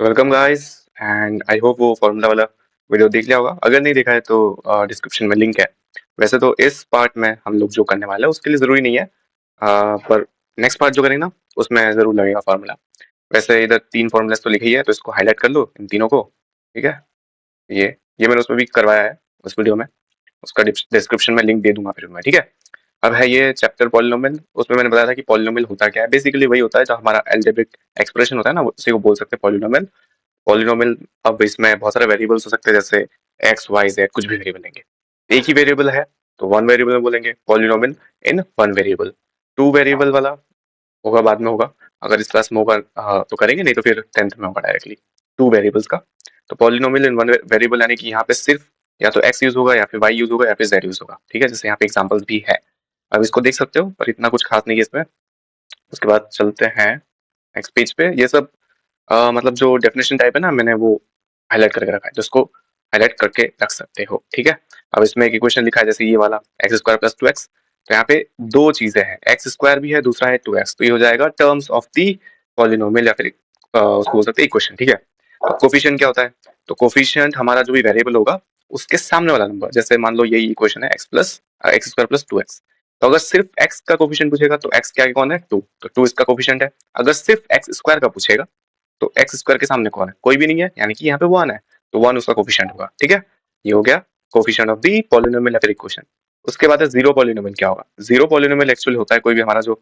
Welcome guys and I hope वो formula वाला video देख लिया होगा। अगर नहीं देखा है तो डिस्क्रिप्शन में लिंक है। वैसे तो इस पार्ट में हम लोग जो करने वाले हैं उसके लिए ज़रूरी नहीं है, पर नेक्स्ट पार्ट जो करेंगे ना उसमें ज़रूर लगेगा फार्मूला। वैसे इधर 3 फार्मूलाज तो लिखे ही है, तो इसको हाईलाइट कर लो इन तीनों को। ठीक है। ये मैंने उसमें भी करवाया है उस वीडियो में। उसका डिस्क्रिप्शन में लिंक दे दूंगा फिर मैं। ठीक है। अब है ये चैप्टर पॉलिनोमियल। उसमें मैंने बताया था कि पॉलिनोमियल होता क्या है। बेसिकली वही होता है जो हमारा एल्जेब्रिक एक्सप्रेशन होता है ना, उसी को बोल सकते हैं पॉलिनोमियल। पॉलिनोमियल अब इसमें बहुत सारे वेरिएबल्स हो सकते हैं, जैसे एक्स वाई जेड, कुछ भी वेरिएबल लेंगे। एक ही वेरिएबल है तो वन वेरिएबल में बोलेंगे polynomial in one variable. Two variable वाला होगा बाद में होगा, अगर इस क्लास में होगा तो करेंगे, नहीं तो फिर 10th में होगा डायरेक्टली टू वेरिएबल्स का। तो पॉलिनोमियल इन वन वेरिएबल यानी कि यहाँ पे सिर्फ या तो एक्स यूज होगा या फिर वाई यूज होगा या फिर जेड यूज होगा। ठीक है, जैसे यहाँ पे एग्जाम्पल्स भी है। अब इसको देख सकते हो, पर इतना कुछ खास नहीं है इसमें। उसके बाद चलते हैं नेक्स्ट पेज पे। ये सब मतलब जो डेफिनेशन टाइप है ना, मैंने वो हाईलाइट करके रखा है, जिसको हाईलाइट करके रख सकते हो। ठीक है। अब इसमें एक इक्वेशन लिखा है जैसे ये वाला, x square plus two x. तो यहाँ पे दो चीजें हैं, एक्स स्क्वायर भी है, दूसरा है टू एक्स। तो ये हो जाएगा टर्म्स ऑफ दी पॉलिनोमियल या फिर उसको बोल सकते हैं इक्वेशन। ठीक है। अब कोफिशिएंट क्या होता है? तो कोफिशिएंट हमारा जो भी वेरिएबल होगा उसके सामने वाला नंबर। जैसे मान लो यही इक्वेशन है x square plus two x. तो अगर सिर्फ एक्स का कोफिशिएंट पूछेगा तो एक्स क्या कौन है? टू, तो टू इसका कोफिशिएंट है। अगर सिर्फ एक्स स्क्वायर का पूछेगा तो एक्स स्क्वायर के सामने कौन है? कोई भी नहीं है, यानी कि यहाँ पे वन है, तो वन उसका कोफिशिएंट होगा। ठीक है। ये हो गया कोफिशिएंट ऑफ दी पॉलिनोमियल या फिर इक्वेशन। उसके बाद है जीरो पॉलिनोमियल। क्या होगा? जीरो पॉलिनोमियल एक्चुअली होता है कोई भी हमारा जो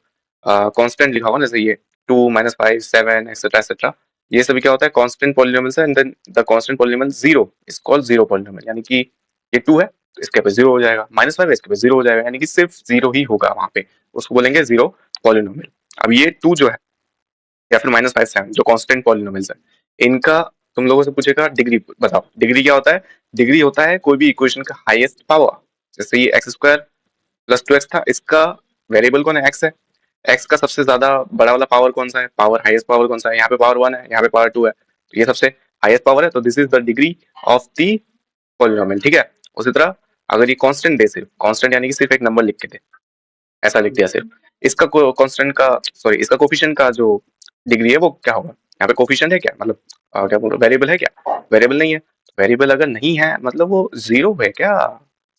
कांस्टेंट लिखा होगा, जैसे ये two minus five seven etcetera etcetera. ये सभी क्या होता है? कांस्टेंट पॉलिनोमियल है, and then the constant polynomial zero is called zero polynomial. यानी कि ये टू है तो इसके पे जीरो हो जाएगा, माइनस फाइव है इसके पे जीरो हो जाएगा, यानी कि सिर्फ जीरो ही होगा वहां पे। उसको बोलेंगे जीरो पॉलिनोमियल। अब ये टू जो है या फिर माइनस फाइव सेवन जो कांस्टेंट पॉलिनोमियल्स है, इनका तुम लोगों से पूछेगा डिग्री बताओ। डिग्री क्या होता है? डिग्री होता है कोई भी इक्वेशन का हाईएस्ट पावर। जैसे ये x square plus two x था, इसका वेरिएबल कौन है? एक्स है। एक्स का सबसे ज्यादा बड़ा वाला पावर कौन सा है? पावर हाईएस्ट पावर कौन सा है? यहाँ पे पावर वन है, यहाँ पे पावर टू है, तो ये सबसे हाईएस्ट पावर है, तो this is the degree of the polynomial. ठीक है। उसी तरह अगर ये कांस्टेंट दे, सिर्फ कांस्टेंट यानी कि सिर्फ एक नंबर लिख के दे, ऐसा लिख दिया सिर्फ, इसका कांस्टेंट का, सॉरी, इसका कोफिशिएंट का जो डिग्री है वो क्या होगा? यहाँ पे कोफिशिएंट है क्या, मतलब क्या बोल रहा हूँ, वेरिएबल है क्या? वेरिएबल नहीं है। वेरिएबल अगर नहीं है मतलब वो जीरो है क्या?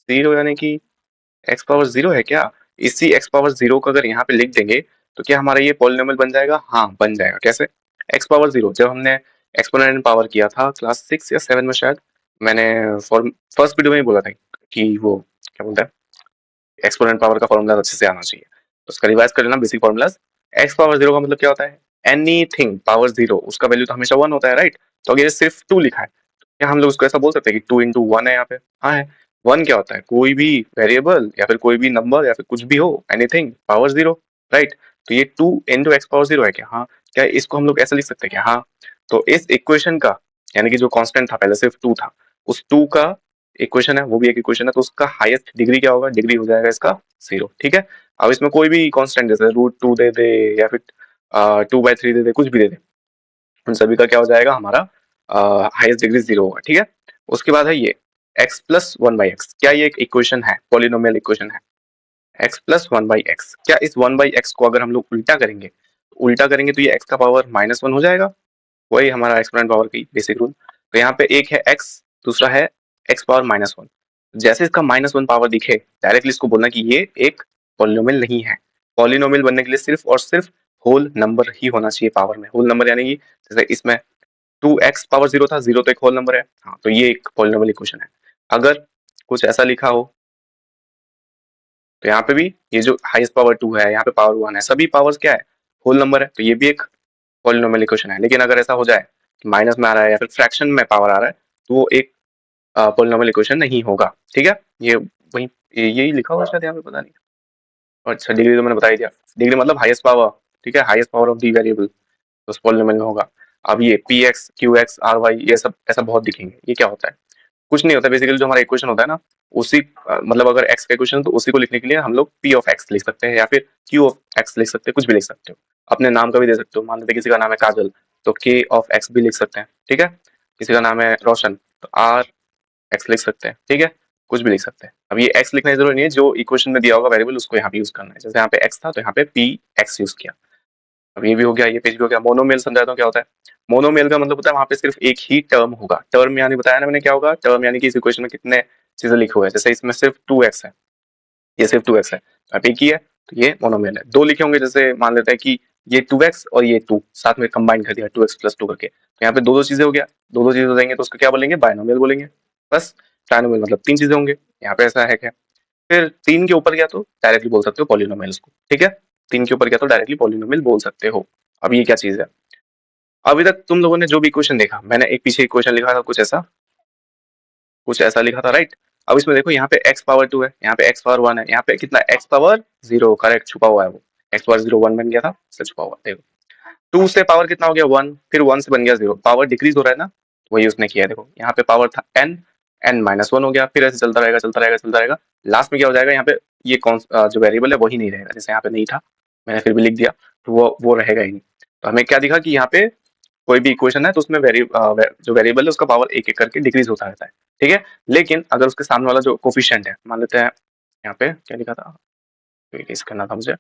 जीरो यानी कि एक्स पावर जीरो है क्या? इसी एक्स पावर जीरो को अगर यहाँ पे लिख देंगे तो क्या हमारा ये पॉलिनोमियल बन जाएगा? हाँ, बन जाएगा। कैसे? एक्स पावर जीरो, जब हमने एक्सपोनेंट पावर किया था क्लास 6 या 7 में शायद, मैंने फर्स्ट वीडियो में ही बोला था कि वो क्या बोलते हैं, एक्सपोनेंट पावर का फॉर्मूला अच्छे से आना चाहिए, तो उसका रिवाइज कर लेना basic formulas. X power zero का मतलब क्या होता है? एनीथिंग पावर जीरो, उसका वैल्यू तो हमेशा वन होता है, राइट? तो अगर ये सिर्फ टू लिखा है, क्या हम लोग उसको ऐसा बोल सकते हैं कि टू इंटू वन है यहाँ पे? हाँ है। वन क्या होता है? कोई भी वेरिएबल या फिर कोई भी नंबर या फिर कुछ भी हो, एनीथिंग पावर जीरो, राइट? तो ये two into x power zero है क्या? हाँ। क्या इसको हम लोग ऐसा लिख सकते हैं क्या? हाँ। तो इस इक्वेशन का, यानी कि जो कांस्टेंट था पहले सिर्फ टू था, उस टू का इक्वेशन है, वो भी एक इक्वेशन है, तो उसका हाईएस्ट डिग्री क्या होगा? डिग्री हो जाएगा इसका जीरो। ठीक है। अब इसमें कोई भी कांस्टेंट जैसे रूट टू दे दे या फिर टू बाई थ्री दे दे, कुछ भी दे दे, उन सभी का क्या हो जाएगा? हमारा हाईएस्ट डिग्री जीरो होगा। ठीक है। उसके बाद है ये x plus one by x. क्या ये एक इक्वेशन है? पॉलिनोमियल इक्वेशन है। X plus one by x, क्या इस वन बाई एक्स को अगर हम लोग उल्टा करेंगे तो ये एक्स का पावर माइनस वन हो जाएगा। वही हमारा एक्सपोनेंट पावर की बेसिक रूल। तो यहाँ पे एक है एक्स, दूसरा है एक्स पावर माइनस वन। जैसे इसका माइनस वन पावर दिखे, डायरेक्टली इसको बोलना कि ये एक पॉलिनोमियल नहीं है। पॉलिनोमियल बनने के लिए सिर्फ और सिर्फ होल नंबर ही होना चाहिए पावर में। होल नंबर यानी कि जैसे इसमें टू एक्स पावर जीरो था, जीरो तो एक होल नंबर है, हाँ, तो ये एक पॉलिनोमियल इक्वेशन है। अगर कुछ ऐसा लिखा हो तो यहाँ पे भी ये जो हाईएस्ट पावर टू है, यहाँ पे पावर वन है, सभी पावर्स क्या है? होल नंबर है, तो ये भी एक पॉलिनोमियल इक्वेशन है। लेकिन अगर ऐसा हो जाए माइनस में आ रहा है या फिर फ्रैक्शन में पावर आ रहा है, तो वो एक पॉलिनोमियल इक्वेशन नहीं होगा। ठीक है। ये वही यही लिखा हुआ शायद यहाँ पे, पता नहीं। अच्छा, डिग्री तो मैंने बता ही दिया। डिग्री मतलब हाईएस्ट पावर। ठीक है, highest power of the variable, तो उस पॉलिनोमियल में होगा। अब ये p x q x r y, ये सब ऐसा बहुत दिखेंगे। ये क्या होता है? कुछ नहीं होता, बेसिकली जो हमारा इक्वेशन होता है ना, उसी मतलब अगर एक्स का इक्वेशन तो उसी को लिखने के लिए हम लोग पी ऑफ एक्स लिख सकते हैं या फिर क्यू ऑफ एक्स लिख सकते हैं, कुछ भी लिख सकते हो। अपने नाम का भी दे सकते हो, मान लेते किसी का नाम है काजल, तो के ऑफ एक्स भी लिख सकते हैं। ठीक है। किसी का नाम है रोशन, तो आर एक्स लिख सकते हैं। ठीक है। कुछ भी लिख सकते हैं। अब ये एक्स लिखना जरूरी नहीं है, जो इक्वेशन में दिया होगा वेरिएबल उसको यहाँ पे यूज करना है। जैसे यहाँ पे एक्स था तो यहाँ पे पी एक्स यूज किया। अब ये भी हो गया, ये पेज भी हो गया। मोनोमेल समझाता हूँ क्या होता है। मोनोमेल का मतलब होता है वहां पे सिर्फ एक ही टर्म होगा। टर्म यानी बताया ना मैंने क्या होगा, टर्म यानी कि इस इक्वेशन में कितने चीजें लिखे हुए हैं। जैसे इसमें सिर्फ 2x है, ये सिर्फ 2x है, अब एक ही है तो ये मोनोमियल है। दो लिखे होंगे, जैसे मान लेते हैं कि ये 2x और ये 2 साथ में कंबाइन कर दिया 2x प्लस 2 करके, तो यहाँ पे दो दो चीजें हो गया, दो दो चीजें हो जाएंगे तो उसको क्या बोलेंगे, बायनोमियल बोलेंगे। बस ट्राइनोमियल मतलब तीन चीजें होंगे, यहाँ पे ऐसा है क्या। फिर तीन के ऊपर गया तो डायरेक्टली बोल सकते हो पॉलिनोमियल उसको, ठीक है। तीन के ऊपर गया तो डायरेक्टली पॉलिनोमियल बोल सकते हो। अब ये क्या चीज है, अभी तक तुम लोगों ने जो भी इक्वेशन देखा, मैंने एक पीछे इक्वेशन लिखा था कुछ ऐसा लिखा था, राइट। अब इसमें देखो यहाँ पे x पावर 2 है, यहाँ पे x पावर 1 है, यहाँ पे कितना x पावर 0, करेक्ट, छुपा हुआ है वो। x पावर 0 1 बन गया था, इससे छुपा हुआ देखो। 2 से पावर कितना हो गया 1, फिर 1 से बन गया 0, पावर डिक्रीज हो रहा है ना, वही उसने किया है। देखो यहाँ पे पावर था n, n माइनस 1 हो गया, फिर ऐसे चलता रहेगा चलता रहेगा चलता रहेगा। लास्ट में क्या हो जाएगा, यहाँ पे ये कौन जो वेरिएबल है वही नहीं रहेगा, जैसे यहाँ पे नहीं था मैंने फिर भी लिख दिया, तो वो रहेगा ही नहीं। तो हमें क्या दिखा कि यहाँ पे कोई भी इक्वेशन है तो उसमें जो वेरिएबल है उसका पावर एक एक करके डिक्रीज होता रहता है, ठीक है। लेकिन अगर उसके सामने वाला जो कोफिशिएंट है, मान लेते हैं यहाँ पे क्या लिखा था, इस करना था मुझे,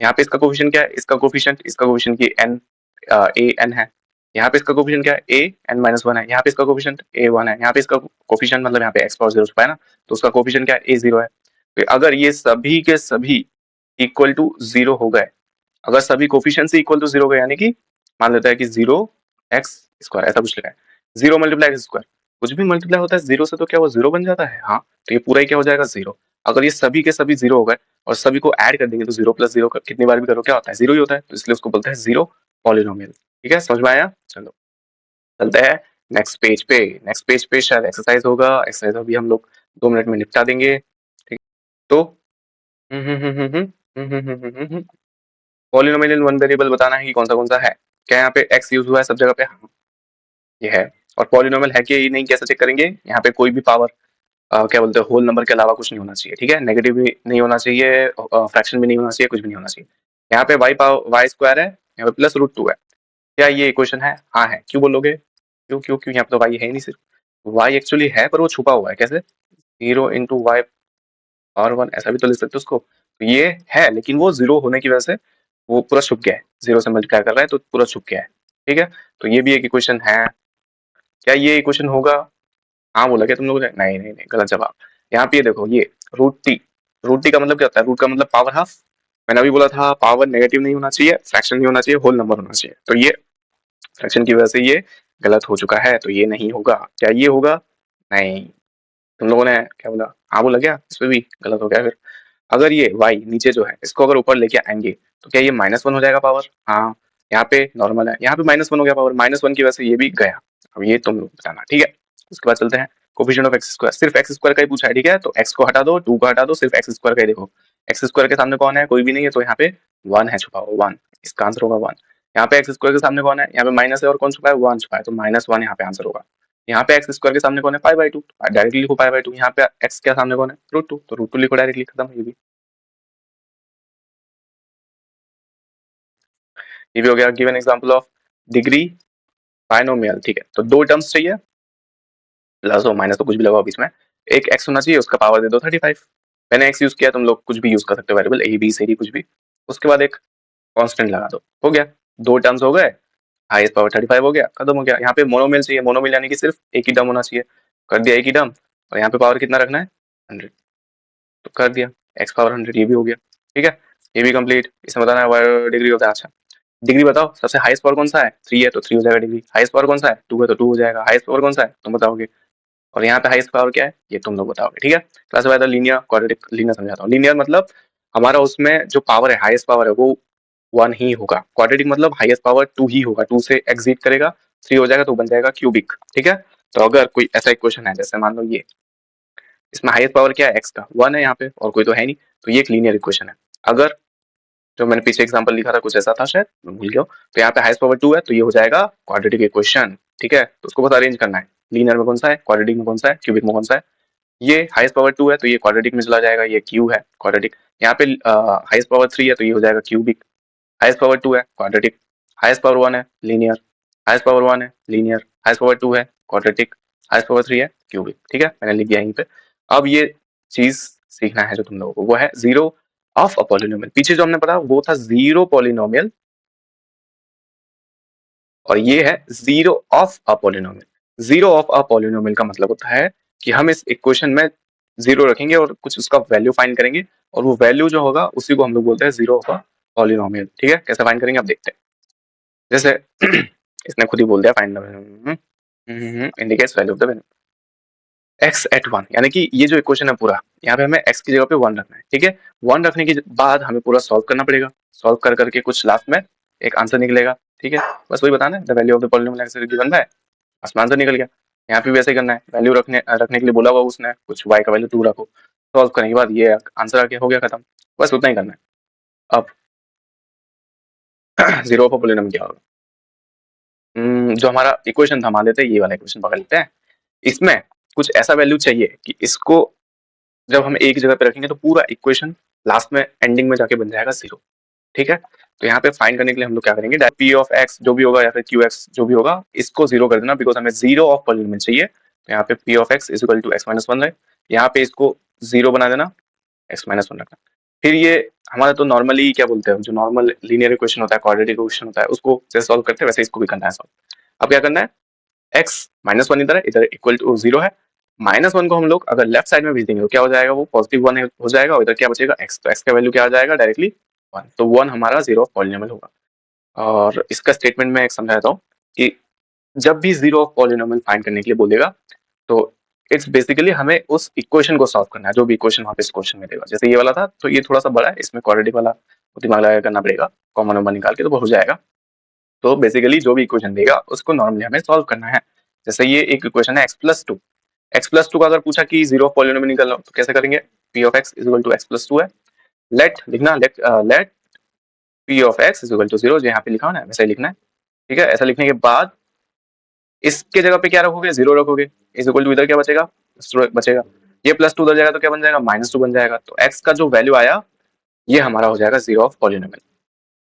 यहाँ पे इसका कोफिशिएंट क्या है, इसका कोफिशिएंट की एन ए एन है। यहाँ पे इसका कोफिशिएंट क्या है, ए एन माइनस 1 है। यहाँ पे इसका कोफिशिएंट ए 1 है। यहाँ पे इसका कोफिशिएंट मतलब यहाँ पे एक्स पावर 0 छुपा है ना, तो उसका कोफिशिएंट क्या है, ए 0 है। तो अगर ये सभी के सभी इक्वल टू 0 हो गए, अगर सभी कोफिशिएंट इक्वल टू 0 हो गए, यानी कि मान लेता है कि 0 एक्स स्क्वायर ऐसा कुछ लिखा है, 0 मल्टीप्लाई एक्स स्क्वायर, कुछ भी मल्टीप्लाई होता है 0 से तो क्या वो 0 बन जाता है, हाँ। तो ये पूरा ही क्या हो जाएगा 0। अगर ये सभी के सभी 0 हो गए और सभी को ऐड कर देंगे तो 0 प्लस 0 कितनी बार भी करो क्या होता है, 0 ही होता है, तो इसलिए उसको बोलते हैं 0 पॉलिनोमियल। ठीक है, समझ में आया। चलो चलते हैं नेक्स्ट पेज पे। नेक्स्ट पेज पे शायद एक्सरसाइज होगा, एक्सरसाइज अभी हम लोग 2 मिनट में निपटा देंगे, ठीक। तो पॉलिनोमियल इन वन वेरिएबल बताना है कि कौन सा है। क्या यहाँ पे x यूज हुआ है सब जगह पे, हाँ ये है। और पॉलिनोमियल है कि नहीं कैसे चेक करेंगे, यहाँ पे कोई भी पावर क्या बोलते हैं होल नंबर के अलावा कुछ नहीं होना चाहिए, ठीक है। नेगेटिव भी नहीं होना चाहिए, फ्रैक्शन भी नहीं होना चाहिए, कुछ भी नहीं होना चाहिए। यहाँ पे वाई स्क्वायर है, यहाँ पे प्लस रूट 2 है। क्या ये इक्वेशन है, हाँ है। क्यों बोलोगे, क्यों क्यों क्यों, यहाँ पे तो वाई है ही नहीं, सिर्फ वाई एक्चुअली है पर वो छुपा हुआ है। कैसे, 0 × y पावर 1 ऐसा भी तो लिख सकते हो उसको। तो ये है लेकिन वो 0 होने की वजह से वो पूरा छुप गया है, 0 से मल्टीप्लाई कर रहा है तो पूरा छुप गया है, ठीक है। तो ये भी एक इक्वेशन है। क्या ये इक्वेशन होगा, हाँ बोला क्या तुम लोगों ने, नहीं नहीं नहीं, गलत जवाब। यहाँ पे ये देखो, ये रूट टी का मतलब क्या होता है, रूट का मतलब पावर हाफ। मैंने अभी बोला था पावर नेगेटिव नहीं होना चाहिए, फ्रैक्शन नहीं होना चाहिए, होल नंबर होना चाहिए। तो ये फ्रैक्शन की वजह से ये गलत हो चुका है, तो ये नहीं होगा। क्या ये होगा, नहीं। तुम लोगों ने क्या बोला, हाँ बोला क्या, इस पे भी गलत हो गया फिर। अगर ये y नीचे जो है इसको अगर ऊपर लेके आएंगे तो क्या ये -1 हो जाएगा पावर, हाँ। यहाँ पे नॉर्मल है, यहाँ पे -1 हो गया पावर, -1 की वजह से ये भी गया। अब ये तुम लोग बताना, ठीक है। उसके बाद चलते हैं कोफिशिएंट ऑफ एक्स स्क्वायर, सिर्फ एक्स स्क्वायर का ही पूछा है, ठीक है। तो x को हटा दो, 2 को हटा दो, सिर्फ एक्स स्क्वायर का ही देखो। एक्स स्क्वायर के सामने कौन है, कोई भी नहीं है, तो यहाँ पे 1 है छुपा हुआ, 1, इसका आंसर होगा 1। यहाँ पे एक्स स्क्वायर के सामने कौन है, यहाँ पे माइनस है और कौन छुपा है, 1 छुपा है, तो -1 यहाँ पे आंसर होगा। यहाँ पे एक्स स्क्वायर के सामने कौन है, पाई/2, डायरेक्टली लिखो पाई/2। यहाँ पे एक्स के सामने कौन है, √2, तो √2 लिखो डायरेक्टली, खत्म। ये भी हो गया। Given example of degree binomial, ठीक है। तो दो टर्म्स चाहिए, प्लस और माइनस तो कुछ भी लगाओ बीच में। एक एक्स होना चाहिए, उसका पावर दे दो 35। मैंने एक्स यूज किया, तुम लोग कुछ भी यूज कर सकते हो, variable a b c d कुछ भी। उसके बाद एक कांस्टेंट लगा दो, हो गया। दो टर्म्स हो गए, हाईएस्ट पावर 35 हो गया, खत्म हो गया। यहाँ पे मोनोमियल चाहिए, मोनोमियल यानी कि सिर्फ एक ही टर्म होना चाहिए, कर दिया एक ही टर्म। और यहाँ पे पावर कितना रखना है, 100, तो कर दिया एक्स पावर 100, ये भी हो गया, ठीक है। ये भी कंप्लीट। इसमें बताना है डिग्री होता है, अच्छा डिग्री बताओ, सबसे हाईएस्ट पावर कौन सा है, 3 है तो 3 हो जाएगा डिग्री। हाईएस्ट पावर कौन सा है, 2 है तो 2 हो जाएगा। हाईएस्ट पावर कौन सा है तुम बताओगे, और यहाँ पे हाईएस्ट पावर क्या है ये तुम लोग बताओगे, ठीक है। क्लास में लीनियर क्वाड्रेटिक, लीनियर समझाता हूँ। लीनियर मतलब हमारा उसमें जो पावर है, हाईएस्ट पावर है वो 1 ही होगा। क्वाड्रेटिक मतलब हाईएस्ट पावर 2 ही होगा, 2 से एग्जिट करेगा, 3 हो जाएगा तो बन जाएगा क्यूबिक, ठीक है। तो अगर कोई ऐसा इक्वेशन है, जैसे मान लो ये, इसमें हाईएस्ट पावर क्या है, एक्स का 1 है यहाँ पे, और कोई तो है नहीं, तो ये एक लीनियर इक्वेशन है। अगर जो मैंने पीछे एग्जांपल लिखा था कुछ ऐसा था, शायद मैं भूल गया हूं। तो यहाँ पे हाईएस्ट पावर 2 है तो ये हो जाएगा क्वाड्रेटिक इक्वेशन, ठीक है। तो उसको बस अरेंज करना है, लीनियर में कौन सा है, क्वाड्रेटिक में कौन सा है, क्यूबिक में कौन सा है। ये हाईएस्ट पावर 2 है तो ये क्वाड्रेटिक में चला जाएगा, ये क्यू है क्वाड्रेटिक। यहाँ पे हाईएस्ट पावर 3 है तो ये हो जाएगा क्यूबिक। हाईएस्ट पावर 2 है क्वाड्रेटिक, हाईएस्ट पावर 1 है लीनियर, हाईएस्ट पावर 1 है लीनियर, हाईएस्ट पावर 2 है क्वाड्रेटिक, हाईएस्ट पावर 3 है क्यूबिक, ठीक है। मैंने लिख दिया यहीं पे। अब ये चीज सीखना है जो तुम लोगों को, वो है 0 ऑफ अ पॉलिनोमियल। पीछे जो हमने पढ़ा वो था जीरो पॉलिनोमियल, और ये है zero of a polynomial. Zero of a polynomial का मतलब होता है कि हम इस इक्वेशन में जीरो रखेंगे और कुछ उसका वैल्यू फाइंड करेंगे, और वो वैल्यू जो होगा उसी को हम लोग बोलते हैं जीरो ऑफ अ पॉलिनोमियल। ठीक है, कैसे फाइंड करेंगे आप देखते हैं। जैसे इसने खुद ही बोल दिया find indicates value of the x at one, यानी कि ये जो इक्वेशन है पूरा, यहाँ पे हमें एक्स की जगह पे वन रखना है। ठीक है, वन रखने के बाद हमें पूरा सॉल्व करना पड़ेगा। सॉल्व कर करके कुछ लास्ट में एक आंसर निकलेगा। ठीक है, बस वही बताना है, the value of the polynomial x is given by, आसमान आंसर निकल गया। यहाँ पे भी वैसे ही करना है, वैल्यू रखने रखने के लिए बोला हुआ उसने, कुछ y का वैल्यू 2 रखो, सॉल्व करने के बाद ये आंसर आके हो गया खत्म। बस उतना ही करना है। अब जीरो ऑफ पॉलिनोमियल क्या होगा? जो हमारा इक्वेशन था, मान लेते हैं ये वाला इक्वेशन पकड़ लेते हैं। इसमें कुछ ऐसा वैल्यू चाहिए कि इसको जब हम एक जगह पे रखेंगे तो पूरा इक्वेशन लास्ट में एंडिंग में जाके बन जाएगा जीरो। ठीक है, तो यहाँ पे फाइंड करने के लिए हम लोग क्या करेंगे, पी ऑफ एक्स जो भी होगा या फिर क्यू एक्स जो भी होगा, इसको जीरो कर देना, बिकॉज हमें जीरो ऑफ पॉलिनोमियल चाहिए। तो यहाँ पे p of x is equal to x minus one है, यहाँ पे इसको जीरो बना देना, एक्स माइनस वन रखना। फिर ये हमारा तो नॉर्मली क्या बोलते हैं, जो नॉर्मल लीनियर इक्वेशन होता है, क्वाड्रेटिक इक्वेशन होता है, उसको जैसे सॉल्व करते हैं वैसे इसको भी करना है सॉल्व। अब क्या करना है, एक्स माइनस वन इधर है, इधर इक्वल टू जीरो है। माइनस वन को हम लोग अगर लेफ्ट साइड में भेज देंगे तो क्या हो जाएगा, वो पॉजिटिव वन हो जाएगा, और इधर क्या बचेगा एक्स, तो एक्स का वैल्यू क्या आ जाएगा डायरेक्टली वन, तो वन हमारा जीरो ऑफ पॉलिनोमियल होगा। और इसका स्टेटमेंट में एक समझाता हूँ कि जब भी जीरो ऑफ पॉलिनोमियल फाइंड करने के लिए बोलेगा तो इट्स बेसिकली हमें उस इक्वेशन को सॉल्व करना है, जो भी इक्वेशन वहां पे इस क्वेश्चन में देगा। जैसे ये वाला था तो ये थोड़ा सा बड़ा है, इसमें क्वाड्रेटिक वाला दिमाग लगा करना पड़ेगा, कॉमन नंबर निकाल के तो वो हो जाएगा। तो बेसिकली जो भी इक्वेशन देगा उसको नॉर्मली हमें सॉल्व करना है। जैसे ये एक इक्वेशन है x plus to, x plus to का अगर पूछा कि जीरो ऑफ पॉलिनोमियल निकालना तो कैसे करेंगे, p of x is equal to x plus two है, लेट लिखना, let p of x is equal to zero, जो यहाँ पे लिखा हो ना वैसे ही लिखना है। ठीक है, ऐसा लिखने के बाद इसके जगह पे क्या रखोगे, जीरो रखोगे, इज इक्वल टू इधर क्या बचेगा, बचेगा, ये प्लस टू उधर जाएगा तो क्या बन जाएगा, माइनस टू बन जाएगा। तो एक्स का जो वैल्यू आया ये हमारा हो जाएगा जीरो ऑफ पॉलिनोमियल।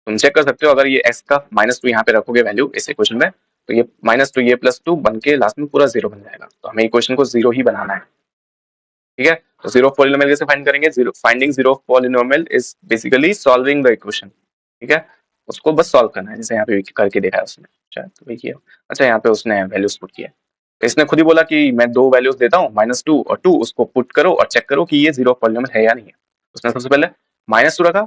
तुम चेक कर सकते हो, अगर ये एक्स का माइनस टू यहाँ पे रखोगे वैल्यू इस इक्वेशन में, तो ये माइनस टू ये प्लस टू बन के लास्ट में पूरा जीरो बन जाएगा। तो हमें इक्वेशन को जीरो ही बनाना है। ठीक है, तो जीरो ऑफ पॉलिनोमियल कैसे फाइंड करेंगे, zero finding zero of polynomial is basically solving the equation. ठीक है, उसको बस सॉल्व करना है, जैसे यहाँ पे करके देखा है उसने, शायद तो वही किया। अच्छा, यहाँ पे उसने वैल्यूज पुट किया, तो इसने खुद ही बोला कि मैं दो वैल्यूज देता हूँ माइनस टू और टू, उसको पुट करो और चेक करो कि ये जीरो ऑफ पॉलिनोमियल है या नहीं है। उसने सबसे पहले माइनस टू रखा,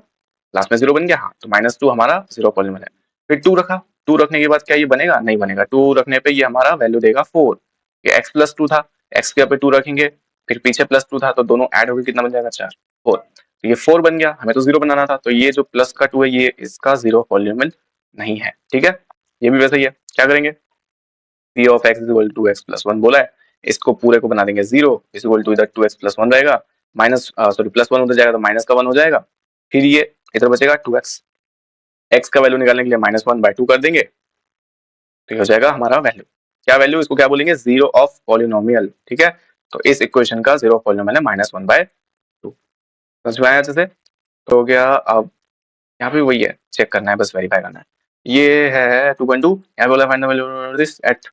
लास्ट में जीरो बन गया, हाँ तो माइनस टू हमारा जीरो पॉलिनोमियल है। फिर टू रखा, टू रखने के बाद क्या ये बनेगा, नहीं बनेगा, टू रखने पे ये हमारा वैल्यू देगा फोर। ये एक्स प्लस टू था, एक्स के यहाँ पे टू रखेंगे, फिर पीछे प्लस टू था, तो दोनों ऐड होकर कितना बन जाएगा, चार, फोर। तो ये फोर बन गया, हमें तो जीरो बनाना था, तो ये जो प्लस का टू है ये इसका जीरो पॉलिनोमियल नहीं है। ठीक है, ये भी वैसे ही है। क्या करेंगे, p of x is equal to x plus one बोला है, इसको पूरे को बना देंगे जीरो, इज इक्वल टू इधर टू एक्स प्लस वन रहेगा, माइनस सॉरी प्लस वन उधर जाएगा तो माइनस का वन हो जाएगा, फिर ये इधर बचेगा टू एक्स, एक्स का वैल्यू निकालने के लिए माइनस वन बाय टू कर देंगे, तो ये हो जाएगा हमारा वैल्यू। क्या वैल्यू, इसको क्या बोलेंगे, जीरो ऑफ पॉलिनोमियल। ठीक है, तो इस इक्वेशन का जीरो ऑफ पॉलिनोमियल है माइनस वन बाय टू। समझ में आया अच्छे से? तो हो गया। अब यहाँ पे वही है, चेक करना है, बस वेरीफाई करना है। ये है 2.2, यहाँ बोला find the value of this eight,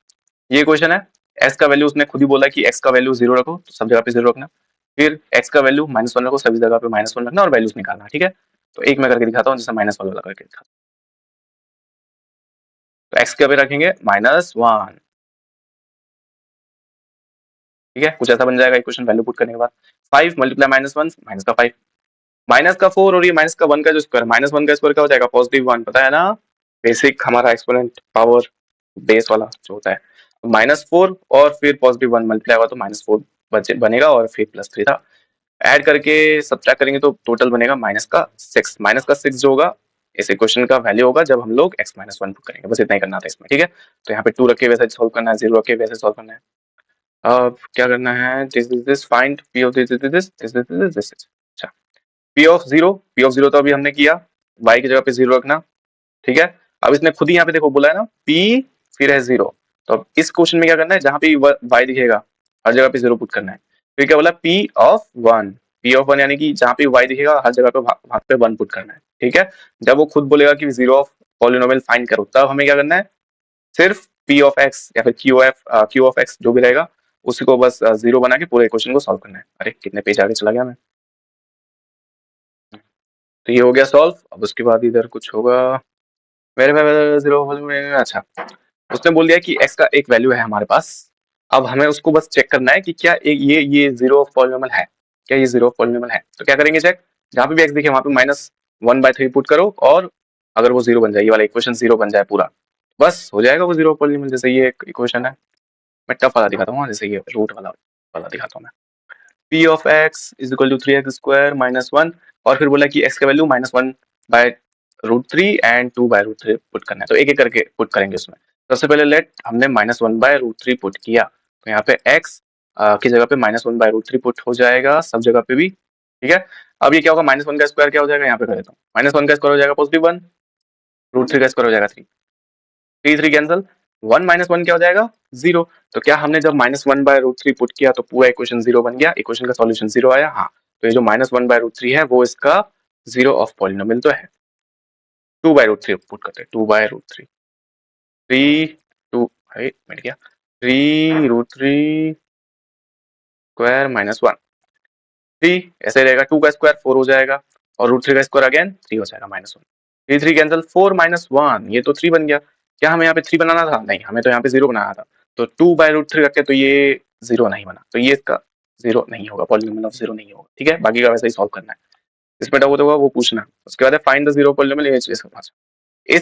ये क्वेश्चन है। एक्स का वैल्यू उसने खुद ही बोला कि एक्स का वैल्यू जीरो रखो, तो सब जगह पे जीरो रखना। फिर एक्स का वैल्यू माइनस वन रखो, सभी जगह पे माइनस वन रखना और वैल्यूज निकालना। ठीक है, तो एक मैं करके दिखाता हूँ, जैसे माइनस वन वाला करके दिखाता हूँ। तो एक्स के पे रखेंगे माइनस वन, ठीक है, कुछ ऐसा बन जाएगा इक्वेशन वैल्यू पुट करने के बाद। Five multiply minus one, minus का फाइव, माइनस का फोर, और ये माइनस का वन का जो स्क्वायर, माइनस वन का स्क्वायर क्या हो जाएगा, पॉजिटिव वन, पता है ना, बेसिक हमारा एक्सपोनेंट पावर बेस वाला जो होता है। माइनस फोर और फिर पॉजिटिव वन मल्टीप्लाई हुआ तो माइनस फोर बनेगा, और फिर प्लस थ्री था, ऐड करके सब्ट्रैक्ट करेंगे तो टोटल बनेगा माइनस का सिक्स। माइनस का सिक्स जो होगा इस इक्वेशन का वैल्यू होगा जब हम लोग एक्स माइनस वन पुट करेंगे। बस इतना ही करना था इसमें। ठीक है, तो यहाँ पे टू रख के वैसे सॉल्व करना है, जीरो रख के वैसे सॉल्व करना है। अब क्या करना है, this find P of this. अच्छा, P of zero, P of zero तो अभी हमने किया, वाई की जगह पे जीरो रखना। ठीक है, अब इसने खुद ही यहाँ पे देखो बोला है ना पी फिर है जीरो, तो अब इस क्वेश्चन में क्या करना है, जहां पे वाई दिखेगा हर जगह पे जीरो पुट करना है। फिर क्या बोला, P of one, P of one यानी कि जहां पे वाई दिखेगा हर जगह पे वहां पे वन पुट करना है। ठीक है, जब वो खुद बोलेगा कि जीरो ऑफ पॉलिनोमियल फाइंड करो, तब हमें क्या करना है, सिर्फ पी ऑफ एक्स या फिर क्यू ऑफ एक्स जो भी रहेगा उसी को बस जीरो बना के पूरे इक्वेशन को सॉल्व करना है। अरे कितने पेज आगे चला गया मैं। तो ये हो गया सॉल्व। अब उसके बाद इधर कुछ होगा, मेरे पास जीरो, अच्छा उसने बोल दिया कि x का एक वैल्यू है हमारे पास। अब हमें उसको बस चेक करना है कि क्या ये जीरो ऑफ पॉलिनोमियल है, क्या ये जीरो ऑफ पॉलिनोमियल है। तो क्या करेंगे चेक, जहां पे भी x दिखे वहां पे -1/3 पुट करो, और अगर वो जीरो बन जाए, ये वाला इक्वेशन जीरो बन जाए पूरा, बस हो जाएगा वो जीरो ऑफ पॉलिनोमियल। जैसे ये एक इक्वेशन है, मैं टफ वाला दिखाता हूँ, जैसे ये रूट वाला वाला दिखाता हूँ मैं। p of x is equal to 3x square minus 1, और फिर बोला कि x का वैल्यू -1/√3 एंड 2/√3 पुट करना है। तो एक एक करके पुट करेंगे उसमें। सबसे पहले लेट हमने -1/√3 पुट किया, तो यहाँ पे x की जगह पे -1/√3 पुट हो जाएगा सब जगह पे भी, ठीक है। अब ये क्या होगा, -1 का स्क्वायर क्या हो जाएगा, यहाँ पे कर देता हूँ, -1 का स्क्वायर हो जाएगा +1, √3 का स्क्वायर हो जाएगा 3, 3 कैंसिल, 1 - 1 क्या हो जाएगा, 0। तो क्या हमने जब -1/√3 पुट किया तो पूरा इक्वेशन 0 बन गया, इक्वेशन का सॉल्यूशन 0 आया। हाँ, तो ये जो -1/√3 है वो इसका जीरो ऑफ पॉलिनोमियल तो है। 2/√3 पुट करते हैं, 2/√3, 3 2 मिट गया, 3√3 स्क्वायर -1, 3 ऐसे रहेगा, 2 का स्क्वायर 4 हो जाएगा, और √3 का स्क्वायर अगेन 3 हो जाएगा -1, 3 3 कैंसिल, 4 -1 ये तो 3 बन गया। क्या हमें यहाँ पे 3 बनाना था, नहीं, हमें तो यहाँ पे 0 बनाना था। तो 2/√3 रखे तो ये 0 नहीं बना, तो ये इसका 0 नहीं होगा, पॉलिनोमियल ऑफ 0 नहीं होगा, ठीक है। बाकी का वैसे ही सॉल्व करना है, इसमें डाउट होगा वो पूछना। उसके बाद है फाइंड द जीरो पॉलिनोमियल, इस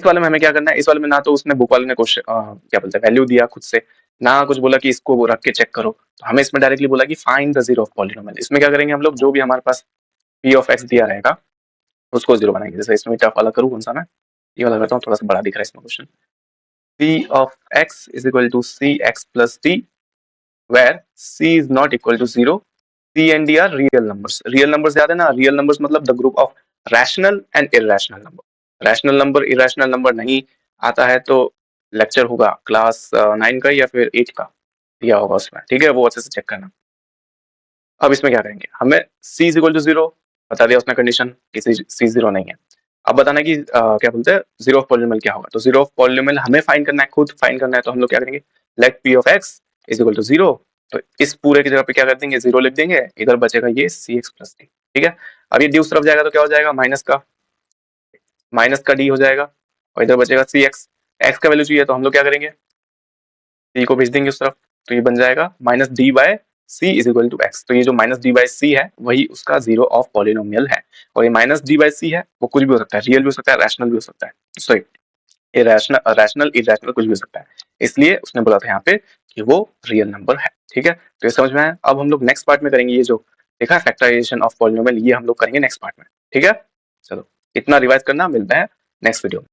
वाले में हमें क्या करना है, इस वाले में ना तो उसने बुक वाले ने क्वेश्चन क्या बोलते हैं वैल्यू दिया खुद से, ना कुछ बोला कि इसको वो रख के चेक करो। तो हमें इसमें डायरेक्टली बोला कि find the zero of polynomial. इसमें क्या करेंगे हम लोग, जो भी हमारे पास p ऑफ x दिया रहेगा उसको जीरो बनाएंगे। जैसे इसमें टफ वाला करूँ, कौन सा मैं ये वाला करता हूँ, थोड़ा सा बड़ा दिख रहा है इसमें question. p of x is equal to cx plus d where c is not equal to 0, c and d are real numbers. Real numbers याद है ना, रियल नंबर्स मतलब the group of rational and irrational number. Rational number irrational number नहीं आता है तो lecture होगा class 9 का या फिर 8 का दिया होगा उसमें, ठीक है, वो अच्छे से चेक करना। अब इसमें क्या करेंगे, हमें c इज इक्वल टू 0 बता दिया उसने कंडीशन कि c 0 नहीं है। अब बताना कि क्या बोलते हैं जीरो ऑफ पॉलिनोमियल क्या होगा। तो जीरो ऑफ पॉलिनोमियल हमें फाइंड करना है, खुद फाइंड करना है। तो हम लोग क्या करेंगे, let p of x is equal to 0, तो इस पूरे की जगह पे क्या कर देंगे, 0 लिख देंगे, इधर बचेगा ये cx प्लस d, ठीक है। अब ये d उस तरफ जाएगा तो क्या हो जाएगा, माइनस का d हो जाएगा, और इधर बचेगा cx। x का वैल्यू चाहिए तो हम लोग क्या करेंगे, c को भेज देंगे उस तरफ, तो ये बन जाएगा -d/c is equal to x। तो ये जो -d/c है वही उसका जीरो ऑफ पॉलिनोमियल है। और ये -d/c है वो कुछ भी हो सकता है, रियल भी हो सकता है, रैशनल भी हो सकता है, सॉरी इरेशनल, रैशनल इरेशनल कुछ भी हो सकता है। इसलिए उसने बोला था यहाँ पे कि वो रियल नंबर है, ठीक है। तो ये समझ में आया। अब हम लोग नेक्स्ट पार्ट में करेंगे, ये जो देखा फैक्टराइजेशन ऑफ पॉलिनोमियल, ये हम लोग करेंगे नेक्स्ट पार्ट में, ठीक है। चलो इतना रिवाइज करना, मिलते हैं नेक्स्ट वीडियो में।